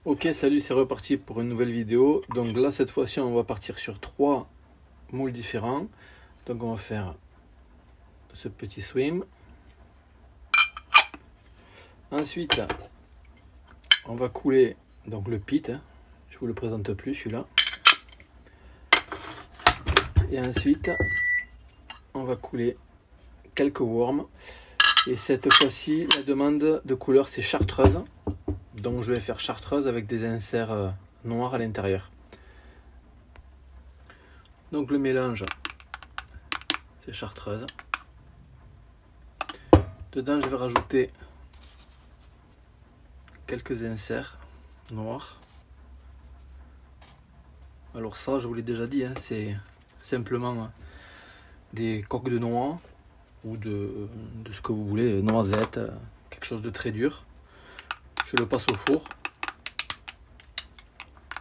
Ok, salut, c'est reparti pour une nouvelle vidéo. Donc là, cette fois-ci, on va partir sur 3 moules différents. Donc on va faire ce petit swim. Ensuite, on va couler donc le pit. Je vous le présente plus celui-là. Et ensuite, on va couler quelques worms. Et cette fois-ci, la demande de couleur, c'est chartreuse. Donc je vais faire chartreuse avec des inserts noirs à l'intérieur. Donc le mélange, c'est chartreuse. Dedans, je vais rajouter quelques inserts noirs. Alors ça, je vous l'ai déjà dit, hein, c'est simplement des coques de noix ou de ce que vous voulez, noisettes, quelque chose de très dur. Je le passe au four.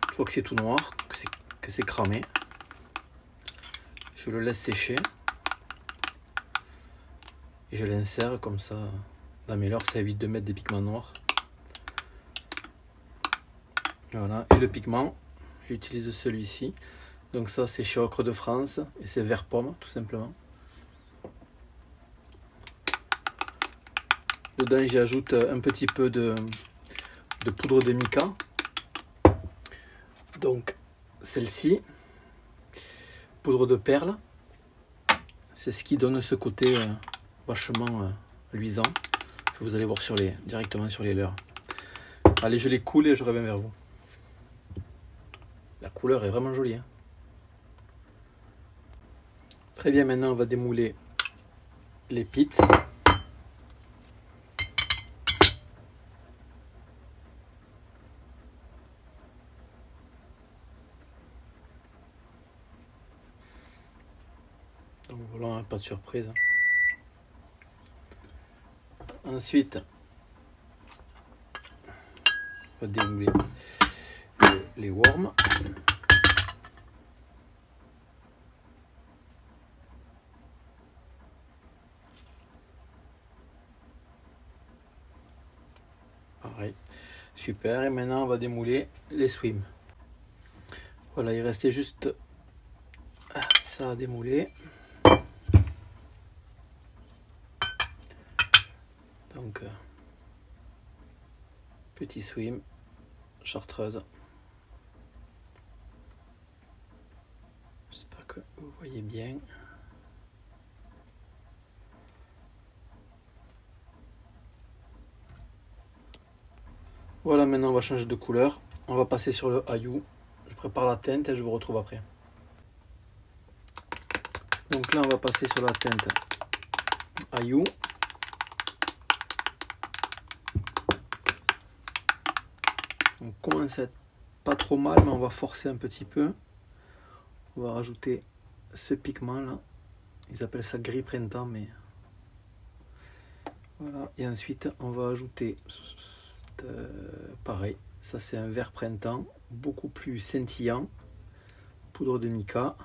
Une fois que c'est tout noir, que c'est cramé, je le laisse sécher et je l'insère comme ça dans mes leurres, ça évite de mettre des pigments noirs. Voilà, et le pigment, j'utilise celui-ci. Donc ça, c'est chez Ocre de France et c'est vert pomme, tout simplement. Dedans, j'y ajoute un petit peu de poudre de mica. Donc celle-ci, poudre de perle, c'est ce qui donne ce côté vachement luisant que vous allez voir directement sur les leurres. Allez, je les coule et je reviens vers vous. La couleur est vraiment jolie, hein. Très bien, maintenant on va démouler les pits. Donc voilà, pas de surprise. Ensuite, on va démouler les worms. Pareil, super. Et maintenant, on va démouler les swims. Voilà, il restait juste ça à démouler. Donc, petit swim, chartreuse. J'espère que vous voyez bien. Voilà, maintenant on va changer de couleur. On va passer sur le Ayou. Je prépare la teinte et je vous retrouve après. Donc là, on va passer sur la teinte Ayou. On commence à être pas trop mal, mais on va forcer un petit peu. On va rajouter ce pigment là. Ils appellent ça gris printemps, mais voilà. Et ensuite, on va ajouter pareil. Ça, c'est un vert printemps, beaucoup plus scintillant. Poudre de mica.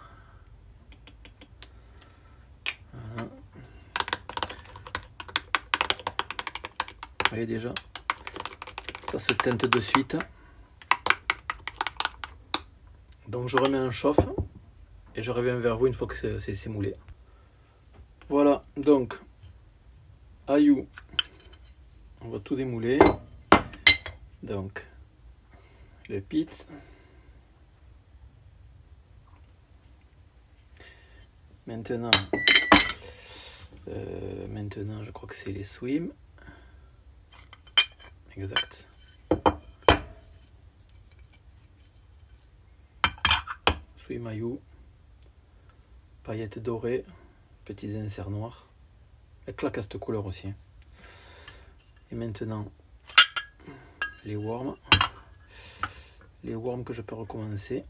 Voilà. Vous voyez déjà, ça se teinte de suite. Donc je remets en chauffe et je reviens vers vous une fois que c'est moulé. Voilà, donc Ayou, on va tout démouler. Donc le pit, maintenant je crois que c'est les swims. Exact. Swim Ayou, paillettes dorées, petits inserts noirs. Elle claque à cette couleur aussi. Et maintenant, les worms. Les worms que je peux recommencer.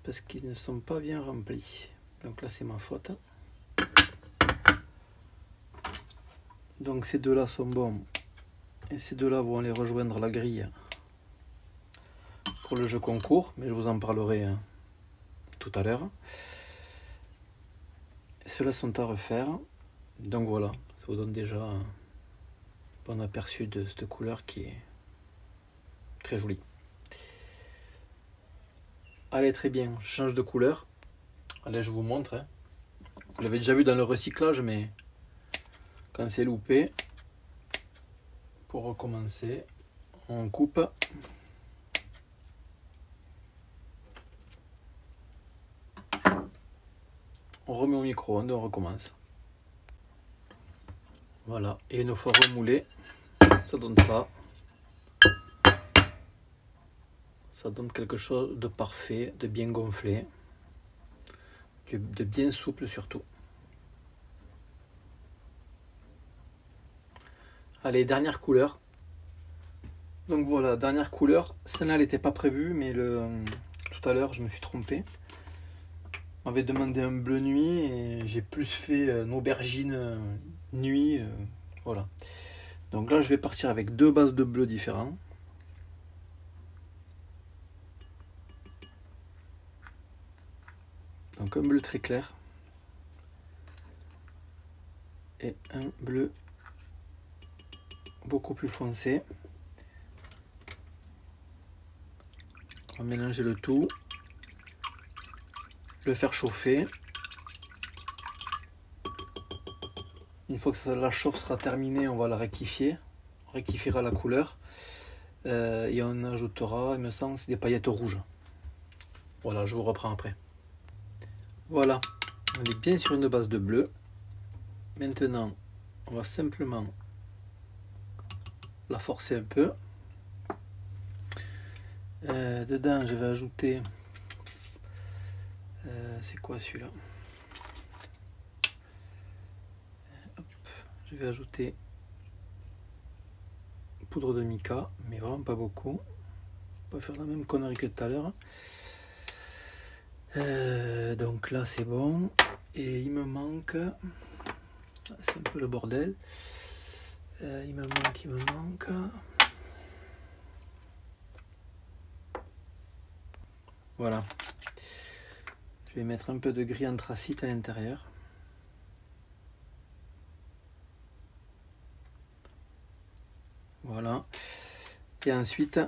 Parce qu'ils ne sont pas bien remplis. Donc là, c'est ma faute. Donc ces deux-là sont bons. Et ces deux-là vont aller rejoindre la grille pour le jeu concours. Mais je vous en parlerai tout à l'heure. Ceux-là sont à refaire. Donc voilà, ça vous donne déjà un bon aperçu de cette couleur qui est très joli. Allez, très bien, je change de couleur. Allez, je vous montre. Hein. Vous l'avez déjà vu dans le recyclage, mais quand c'est loupé, pour recommencer, on coupe. On remet au micro-ondes, on recommence. Voilà, et une fois remoulé, ça donne ça. Ça donne quelque chose de parfait, de bien gonflé, de bien souple surtout. Allez, dernière couleur. Donc voilà, dernière couleur. Celle-là, elle n'était pas prévue, mais tout à l'heure, je me suis trompé. On m'avait demandé un bleu nuit et j'ai plus fait une aubergine nuit. Voilà. Donc là, je vais partir avec deux bases de bleu différents. Donc un bleu très clair et un bleu beaucoup plus foncé. On va mélanger le tout, le faire chauffer. Une fois que la chauffe sera terminée, on va la rectifier. On rectifiera la couleur et on ajoutera, il me semble, des paillettes rouges. Voilà, je vous reprends après. Voilà, on est bien sur une base de bleu. Maintenant, on va simplement la forcer un peu. Dedans, je vais ajouter... c'est quoi celui-là? Je vais ajouter poudre de mica, mais vraiment pas beaucoup. On va faire la même connerie que tout à l'heure. Donc là, c'est bon. Et il me manque... C'est un peu le bordel. Il me manque... Voilà. Je vais mettre un peu de gris anthracite à l'intérieur. Voilà. Et ensuite,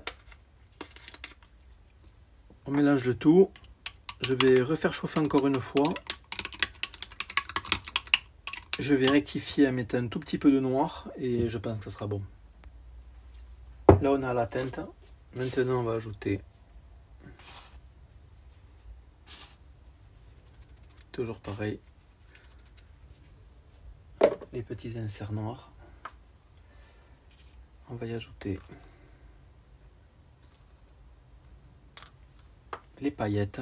on mélange le tout. Je vais refaire chauffer encore une fois. Je vais rectifier en mettant un tout petit peu de noir et je pense que ça sera bon. Là, on a la teinte. Maintenant, on va ajouter toujours pareil les petits inserts noirs. On va y ajouter les paillettes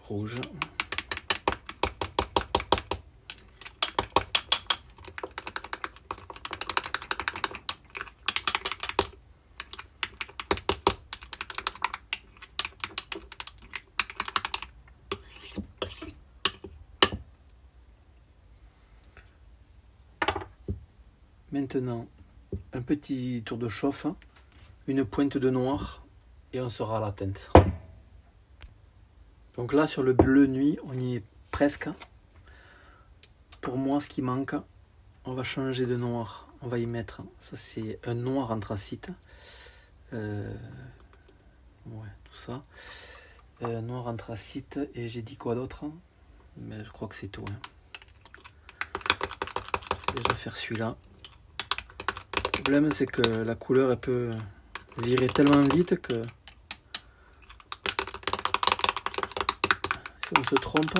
rouges. Maintenant, un petit tour de chauffe, une pointe de noir et on sera à la teinte. Donc là, sur le bleu nuit, on y est presque. Pour moi, ce qui manque, on va changer de noir. On va y mettre, ça c'est un noir anthracite. Ouais, tout ça. Noir anthracite et j'ai dit quoi d'autre? Mais je crois que c'est tout. Hein. Je vais déjà faire celui-là. Le problème c'est que la couleur elle peut virer tellement vite que si on se trompe,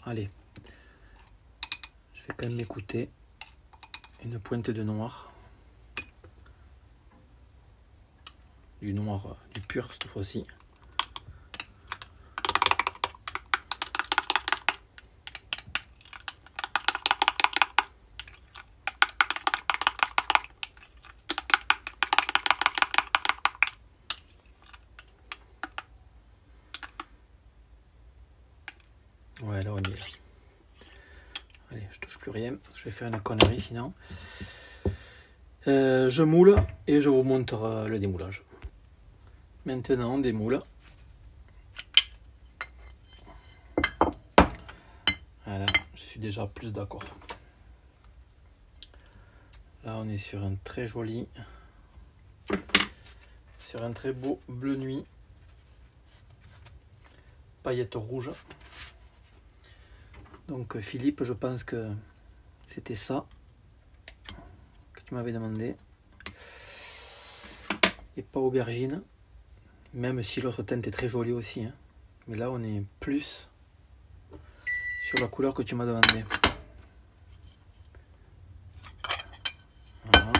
allez, je vais quand même m'écouter une pointe de noir. Du noir, du pur cette fois-ci. Ouais, là on y est. Allez, je touche plus rien, je vais faire une connerie sinon. Je moule et je vous montre le démoulage. Maintenant on démoule. Voilà, je suis déjà plus d'accord. Là on est sur un très joli, sur un très beau bleu nuit, paillettes rouges. Donc Philippe, je pense que c'était ça que tu m'avais demandé. Et pas aubergine, même si l'autre teinte est très jolie aussi, hein. Mais là on est plus sur la couleur que tu m'as demandé. Voilà.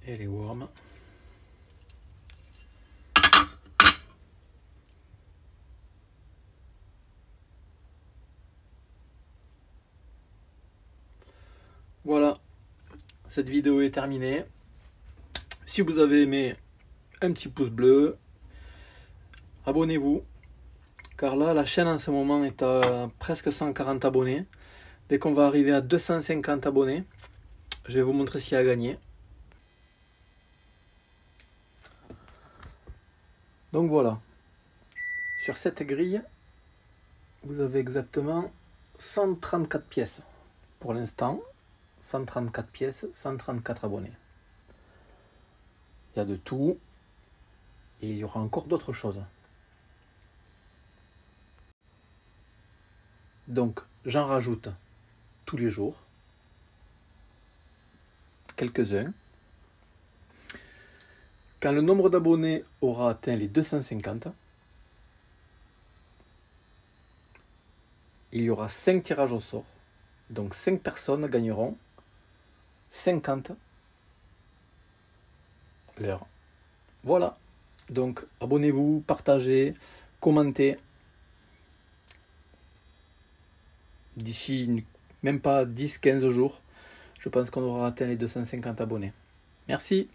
Et les worms. Voilà, cette vidéo est terminée. Si vous avez aimé, un petit pouce bleu, abonnez-vous, car là la chaîne en ce moment est à presque 140 abonnés. Dès qu'on va arriver à 250 abonnés, je vais vous montrer ce qu'il y a à gagner. Donc voilà, sur cette grille, vous avez exactement 134 pièces pour l'instant. 134 pièces, 134 abonnés. Il y a de tout et il y aura encore d'autres choses. Donc j'en rajoute tous les jours, quelques-uns. Quand le nombre d'abonnés aura atteint les 250, il y aura 5 tirages au sort. Donc 5 personnes gagneront 50 l'heure. Voilà. Donc abonnez-vous, partagez, commentez. D'ici même pas 10-15 jours, je pense qu'on aura atteint les 250 abonnés. Merci.